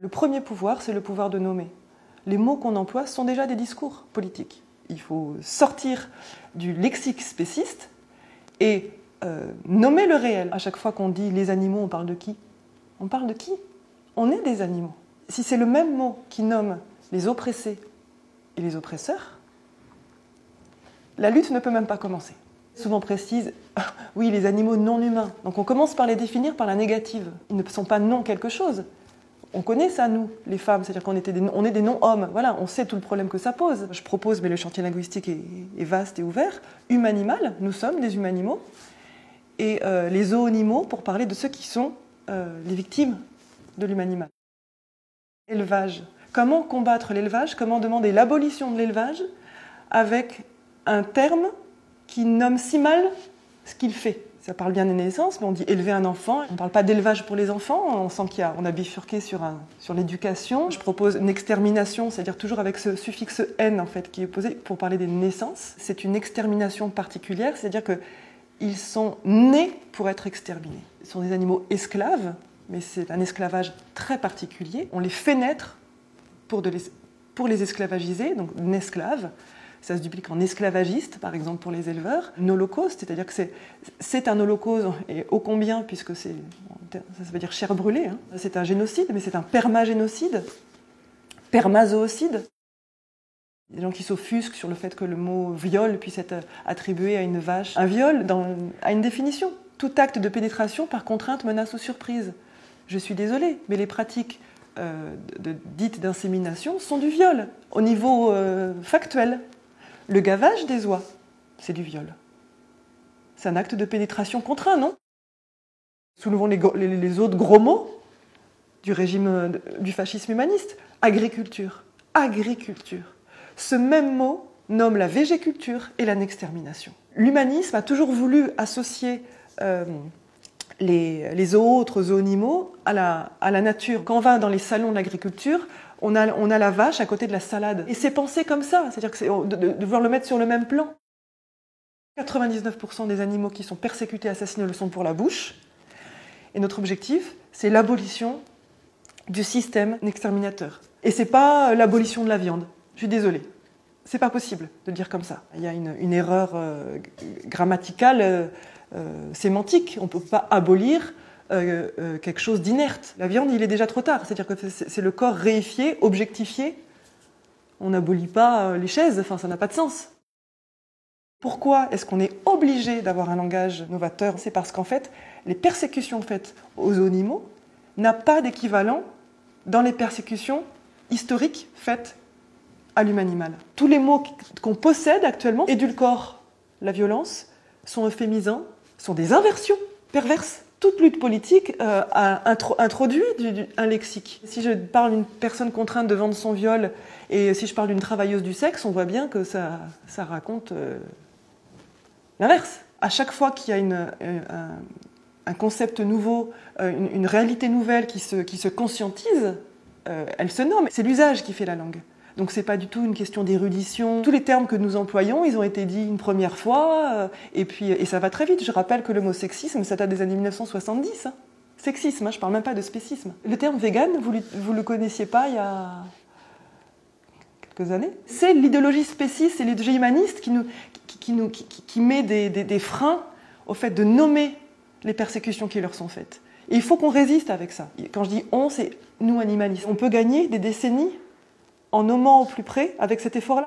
Le premier pouvoir, c'est le pouvoir de nommer. Les mots qu'on emploie sont déjà des discours politiques. Il faut sortir du lexique spéciste et nommer le réel. À chaque fois qu'on dit les animaux, on parle de qui? On parle de qui? On est des animaux. Si c'est le même mot qui nomme les oppressés et les oppresseurs, la lutte ne peut même pas commencer. Souvent précise, oui, les animaux non humains. Donc on commence par les définir par la négative. Ils ne sont pas non quelque chose. On connaît ça, nous, les femmes, c'est-à-dire qu'on est des non-hommes. Voilà, on sait tout le problème que ça pose. Je propose, mais le chantier linguistique est vaste et ouvert, human-animal, nous sommes des humanimaux, et les zoonimaux pour parler de ceux qui sont les victimes de l'humanimal. Élevage. Comment combattre l'élevage? Comment demander l'abolition de l'élevage avec un terme qui nomme si mal ce qu'il fait? Ça parle bien des naissances, mais on dit élever un enfant. On ne parle pas d'élevage pour les enfants, on sent qu'on a bifurqué sur l'éducation. Je propose une extermination, c'est-à-dire toujours avec ce suffixe « n » en fait, qui est posé pour parler des naissances. C'est une extermination particulière, c'est-à-dire qu'ils sont nés pour être exterminés. Ce sont des animaux esclaves, mais c'est un esclavage très particulier. On les fait naître pour les esclavagiser, donc esclaves. Ça se duplique en esclavagiste, par exemple pour les éleveurs. Un holocauste, c'est-à-dire que c'est un holocauste, et ô combien, puisque ça veut dire chair brûlée. Hein. C'est un génocide, mais c'est un permagénocide, permazoocide. Il y a des gens qui s'offusquent sur le fait que le mot viol puisse être attribué à une vache. Un viol a une définition. Tout acte de pénétration par contrainte, menace ou surprise. Je suis désolée, mais les pratiques dites d'insémination sont du viol, au niveau factuel. Le gavage des oies, c'est du viol. C'est un acte de pénétration contraint, non? Soulevons les autres gros mots du régime du fascisme humaniste. Agriculture. Agriculture. Ce même mot nomme la végéculture et la extermination. L'humanisme a toujours voulu associer les autres zoonimaux à la nature. Quand on va dans les salons de l'agriculture, on a la vache à côté de la salade. Et c'est pensé comme ça, c'est-à-dire que de vouloir le mettre sur le même plan. 99% des animaux qui sont persécutés, assassinés le sont pour la bouche. Et notre objectif, c'est l'abolition du système exterminateur. Et c'est pas l'abolition de la viande. Je suis désolée. C'est pas possible de dire comme ça. Il y a une erreur grammaticale, sémantique. On ne peut pas abolir quelque chose d'inerte. La viande, il est déjà trop tard. C'est-à-dire que c'est le corps réifié, objectifié. On n'abolit pas les chaises, enfin, ça n'a pas de sens. Pourquoi est-ce qu'on est obligé d'avoir un langage novateur? C'est parce qu'en fait, les persécutions faites aux animaux n'ont pas d'équivalent dans les persécutions historiques faites à l'humanimal. Tous les mots qu'on possède actuellement édulcorent la violence, sont euphémisants, sont des inversions perverses. Toute lutte politique a introduit un lexique. Si je parle d'une personne contrainte de vendre son viol et si je parle d'une travailleuse du sexe, on voit bien que ça raconte l'inverse. À chaque fois qu'il y a un concept nouveau, une réalité nouvelle qui se conscientise, elle se nomme. C'est l'usage qui fait la langue. Donc c'est pas du tout une question d'érudition. Tous les termes que nous employons, ils ont été dits une première fois, et ça va très vite. Je rappelle que le mot sexisme, ça date des années 1970. Hein. Sexisme, hein, je parle même pas de spécisme. Le terme vegan, vous le connaissiez pas il y a quelques années. C'est l'idéologie spéciste, c'est l'idéologie humaniste qui met des freins au fait de nommer les persécutions qui leur sont faites. Et il faut qu'on résiste avec ça. Quand je dis on, c'est nous animalistes. On peut gagner des décennies en nommant au plus près avec cet effort-là.